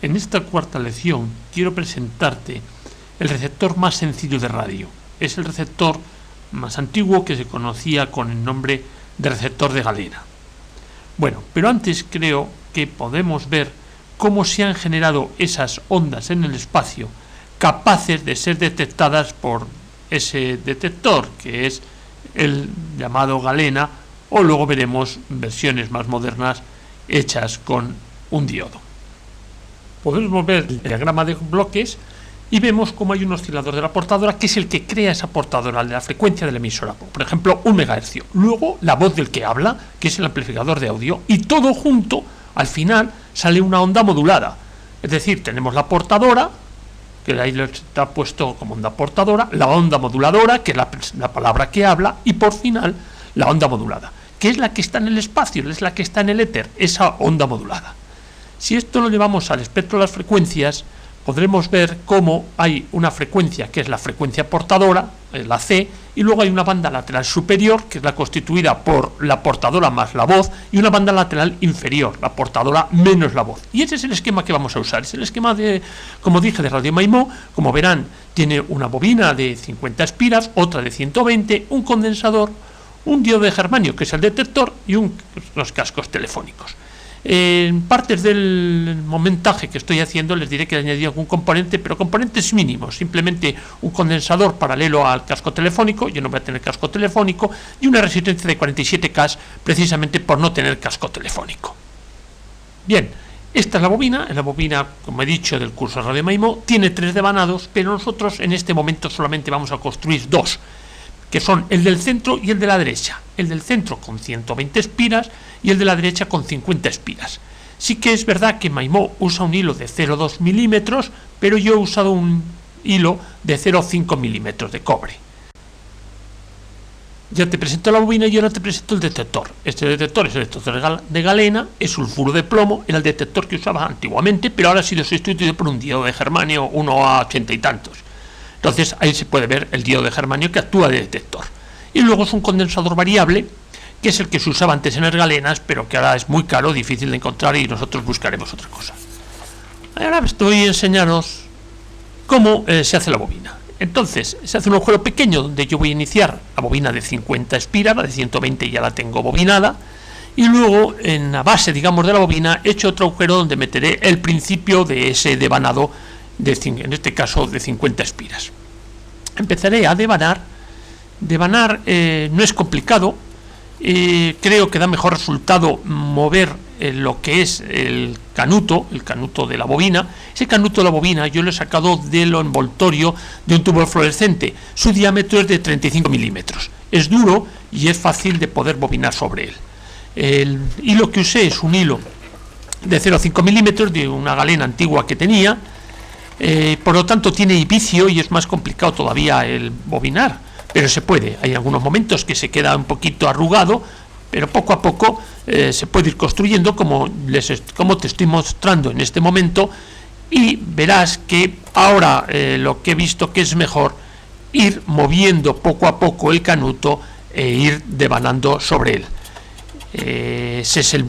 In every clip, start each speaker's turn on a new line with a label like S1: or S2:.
S1: En esta cuarta lección quiero presentarte el receptor más sencillo de radio. Es el receptor más antiguo que se conocía con el nombre de receptor de galena. Bueno, pero antes creo que podemos ver cómo se han generado esas ondas en el espacio capaces de ser detectadas por ese detector, que es el llamado galena, o luego veremos versiones más modernas hechas con un diodo. Podemos ver el diagrama de bloques y vemos cómo hay un oscilador de la portadora que es el que crea esa portadora de la frecuencia de la emisora, por ejemplo 1 MHz, luego la voz del que habla, que es el amplificador de audio, y todo junto al final sale una onda modulada. Es decir, tenemos la portadora, que ahí está puesto como onda portadora, la onda moduladora, que es la palabra que habla, y por final la onda modulada, que es la que está en el espacio, es la que está en el éter, esa onda modulada. Si esto lo llevamos al espectro de las frecuencias, podremos ver cómo hay una frecuencia que es la frecuencia portadora, la C, y luego hay una banda lateral superior, que es la constituida por la portadora más la voz, y una banda lateral inferior, la portadora menos la voz. Y ese es el esquema que vamos a usar. Es el esquema de, como dije, de Radio Maimó. Como verán, tiene una bobina de 50 espiras, otra de 120, un condensador, un diodo de germanio, que es el detector, y los cascos telefónicos. En partes del montaje que estoy haciendo les diré que he añadido algún componente, pero componentes mínimos, simplemente un condensador paralelo al casco telefónico, yo no voy a tener casco telefónico, y una resistencia de 47K precisamente por no tener casco telefónico. Bien, esta es la bobina, como he dicho, del curso de Radio Maimó, tiene 3 devanados, pero nosotros en este momento solamente vamos a construir 2, que son el del centro y el de la derecha. El del centro con 120 espiras y el de la derecha con 50 espiras. Sí que es verdad que Maimó usa un hilo de 0,2 milímetros, pero yo he usado un hilo de 0,5 milímetros de cobre. Ya te presento la bobina y ahora te presento el detector. Este detector es el detector de galena, es sulfuro de plomo, era el detector que usaba antiguamente, pero ahora ha sido sustituido por un diodo de germanio 1 a 80 y tantos. Entonces ahí se puede ver el diodo de germanio que actúa de detector. Y luego es un condensador variable, que es el que se usaba antes en las galenas, pero que ahora es muy caro, difícil de encontrar, y nosotros buscaremos otra cosa. Ahora voy a enseñaros cómo se hace la bobina. Entonces, se hace un agujero pequeño donde yo voy a iniciar la bobina de 50 espiras, la de 120 ya la tengo bobinada, y luego en la base, digamos, de la bobina he hecho otro agujero donde meteré el principio de ese devanado, en este caso de 50 espiras. Empezaré a devanar. Devanar no es complicado, creo que da mejor resultado mover lo que es el canuto de la bobina. Ese canuto de la bobina yo lo he sacado del envoltorio de un tubo fluorescente. Su diámetro es de 35 milímetros. Es duro y es fácil de poder bobinar sobre él. El hilo que usé es un hilo de 0,5 milímetros de una galena antigua que tenía. Por lo tanto tiene vicio y es más complicado todavía el bobinar, pero se puede. Hay algunos momentos que se queda un poquito arrugado, pero poco a poco se puede ir construyendo como te estoy mostrando en este momento, y verás que ahora lo que he visto que es mejor ir moviendo poco a poco el canuto e ir devanando sobre él. Ese es el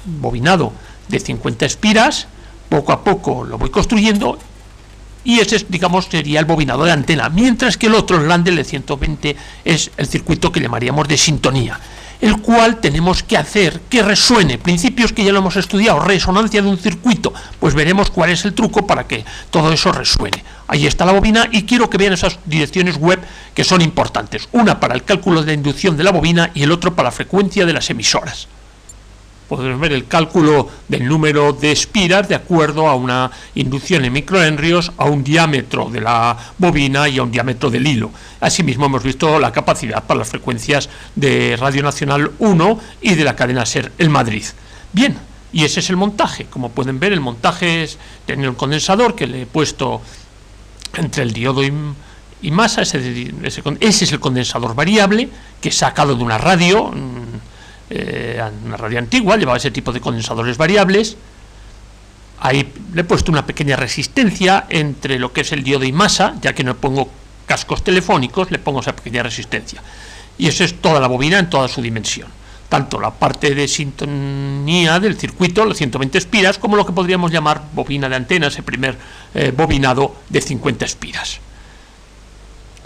S1: bobinado de 50 espiras. Poco a poco lo voy construyendo, y ese, digamos, sería el bobinado de antena, mientras que el otro, el grande, el de 120, es el circuito que llamaríamos de sintonía, el cual tenemos que hacer que resuene. Principios que ya lo hemos estudiado, resonancia de un circuito, pues veremos cuál es el truco para que todo eso resuene. Ahí está la bobina, y quiero que vean esas direcciones web que son importantes, una para el cálculo de la inducción de la bobina y el otro para la frecuencia de las emisoras. Podemos ver el cálculo del número de espiras de acuerdo a una inducción en microhenrios, a un diámetro de la bobina y a un diámetro del hilo. Asimismo hemos visto la capacidad para las frecuencias de Radio Nacional 1 y de la cadena SER en Madrid. Bien, y ese es el montaje. Como pueden ver, el montaje es tener un condensador que le he puesto entre el diodo y masa. Ese es el condensador variable que he sacado de una radio. Una radio antigua llevaba ese tipo de condensadores variables. Ahí le he puesto una pequeña resistencia entre lo que es el diodo y masa, ya que no pongo cascos telefónicos, le pongo esa pequeña resistencia, y eso es toda la bobina en toda su dimensión. tanto la parte de sintonía del circuito, los 120 espiras, como lo que podríamos llamar bobina de antena, ese primer bobinado de 50 espiras.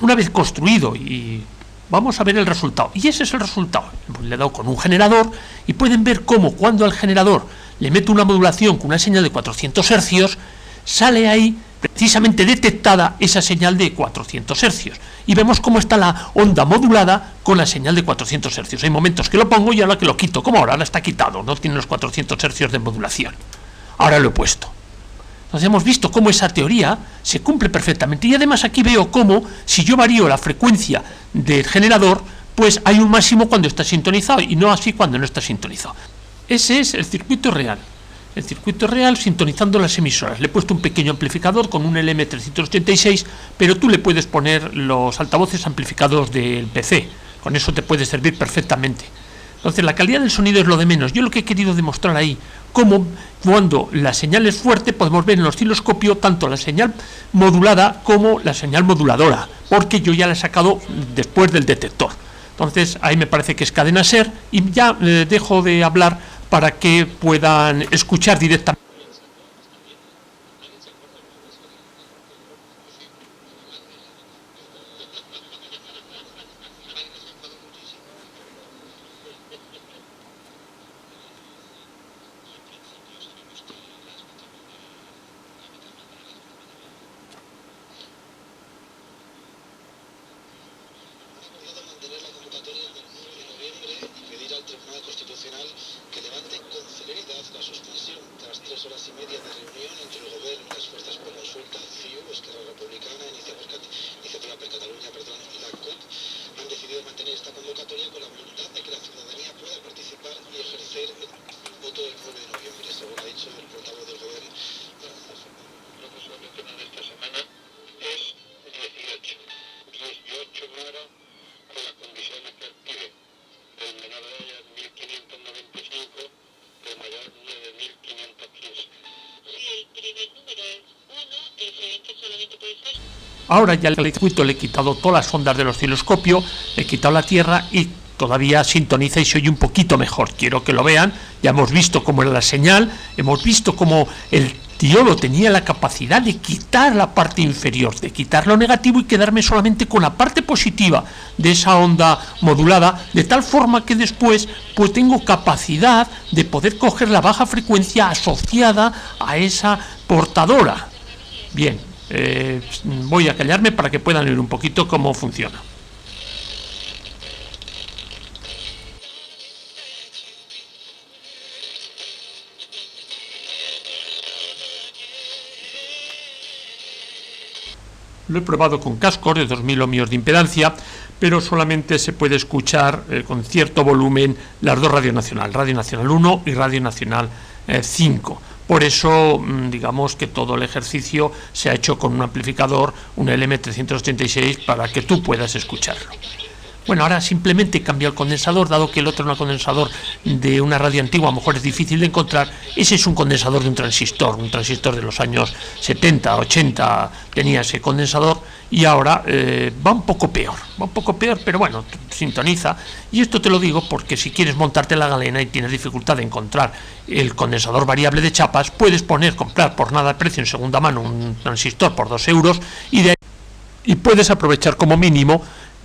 S1: Una vez construido, y vamos a ver el resultado, y ese es el resultado. Le he dado con un generador y pueden ver cómo cuando al generador le meto una modulación con una señal de 400 hercios, sale ahí precisamente detectada esa señal de 400 hercios. Y vemos cómo está la onda modulada con la señal de 400 hercios. Hay momentos que lo pongo y ahora que lo quito, como ahora está quitado, no tiene los 400 hercios de modulación. Ahora lo he puesto. Entonces hemos visto cómo esa teoría se cumple perfectamente. Y además aquí veo cómo, si yo varío la frecuencia del generador, pues hay un máximo cuando está sintonizado y no así cuando no está sintonizado. Ese es el circuito real. El circuito real sintonizando las emisoras. Le he puesto un pequeño amplificador con un LM386, pero tú le puedes poner los altavoces amplificados del PC. Con eso te puede servir perfectamente. Entonces la calidad del sonido es lo de menos. Yo lo que he querido demostrar ahí, cómo cuando la señal es fuerte podemos ver en el osciloscopio tanto la señal modulada como la señal moduladora, porque yo ya la he sacado después del detector. Entonces ahí me parece que es cadena SER y ya dejo de hablar para que puedan escuchar directamente. Ahora ya el circuito le he quitado todas las ondas del osciloscopio, le he quitado la tierra y todavía sintoniza y se oye un poquito mejor. Quiero que lo vean. Ya hemos visto cómo era la señal, hemos visto cómo el diodo tenía la capacidad de quitar la parte inferior, de quitar lo negativo y quedarme solamente con la parte positiva de esa onda modulada, de tal forma que después pues tengo capacidad de poder coger la baja frecuencia asociada a esa portadora. Bien. Voy a callarme para que puedan oír un poquito cómo funciona. Lo he probado con cascos de 2000 ohmios de impedancia, pero solamente se puede escuchar con cierto volumen las dos Radio Nacional 1 y Radio Nacional 5. Por eso, digamos que todo el ejercicio se ha hecho con un amplificador, un LM386, para que tú puedas escucharlo. Bueno, ahora simplemente he cambiado el condensador, dado que el otro era un condensador de una radio antigua, a lo mejor es difícil de encontrar. Ese es un condensador de un transistor de los años 70, 80, tenía ese condensador, y ahora va un poco peor, pero bueno, sintoniza. Y esto te lo digo porque si quieres montarte la galena y tienes dificultad de encontrar el condensador variable de chapas, puedes comprar por nada de precio en segunda mano un transistor por 2 euros y puedes aprovechar como mínimo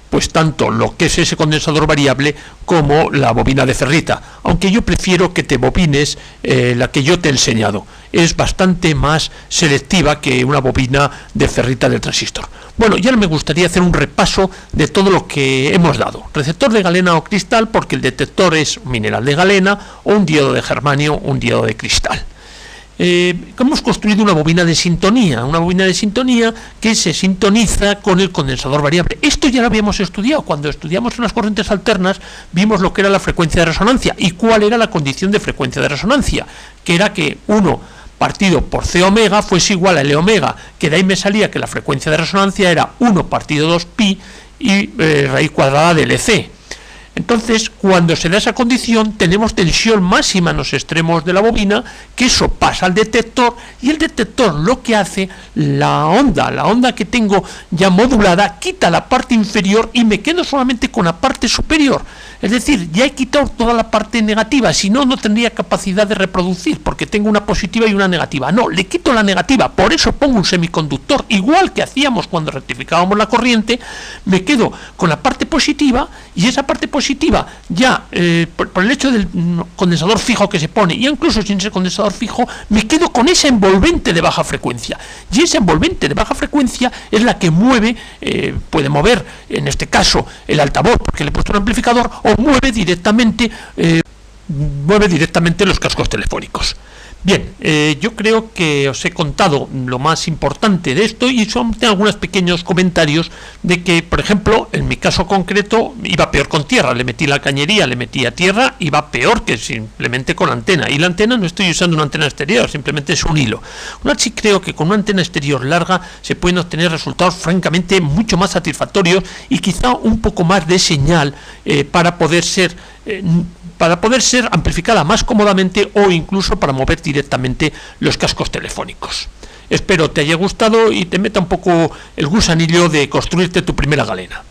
S1: pues tanto lo que es ese condensador variable como la bobina de ferrita, aunque yo prefiero que te bobines la que yo te he enseñado. Es bastante más selectiva que una bobina de ferrita del transistor. Bueno, ya me gustaría hacer un repaso de todo lo que hemos dado. Receptor de galena o cristal, porque el detector es un mineral de galena, o un diodo de germanio, un diodo de cristal. Hemos construido una bobina de sintonía que se sintoniza con el condensador variable. Esto ya lo habíamos estudiado. Cuando estudiamos unas corrientes alternas, vimos lo que era la frecuencia de resonancia y cuál era la condición de frecuencia de resonancia, que era que 1 partido por C omega fuese igual a L omega, que de ahí me salía que la frecuencia de resonancia era 1 partido 2 pi y raíz cuadrada de LC. Entonces, cuando se da esa condición, tenemos tensión máxima en los extremos de la bobina, que eso pasa al detector, y el detector lo que hace, la onda que tengo ya modulada, quita la parte inferior y me quedo solamente con la parte superior. Es decir, ya he quitado toda la parte negativa, si no, no tendría capacidad de reproducir, porque tengo una positiva y una negativa. No, le quito la negativa, por eso pongo un semiconductor, igual que hacíamos cuando rectificábamos la corriente, me quedo con la parte positiva, y esa parte positiva ya, por el hecho del condensador fijo que se pone, y incluso sin ese condensador fijo, me quedo con esa envolvente de baja frecuencia, y esa envolvente de baja frecuencia es la que mueve, puede mover, en este caso, el altavoz, porque le he puesto un amplificador, o mueve directamente los cascos telefónicos. Bien, yo creo que os he contado lo más importante de esto y tengo algunos pequeños comentarios de que, por ejemplo, en mi caso concreto iba peor con tierra, le metí la cañería, le metí a tierra, iba peor que simplemente con antena, y la antena no estoy usando una antena exterior, simplemente es un hilo. Sí creo que con una antena exterior larga se pueden obtener resultados francamente mucho más satisfactorios y quizá un poco más de señal para poder ser amplificada más cómodamente o incluso para mover directamente los cascos telefónicos. Espero te haya gustado y te meta un poco el gusanillo de construirte tu primera galena.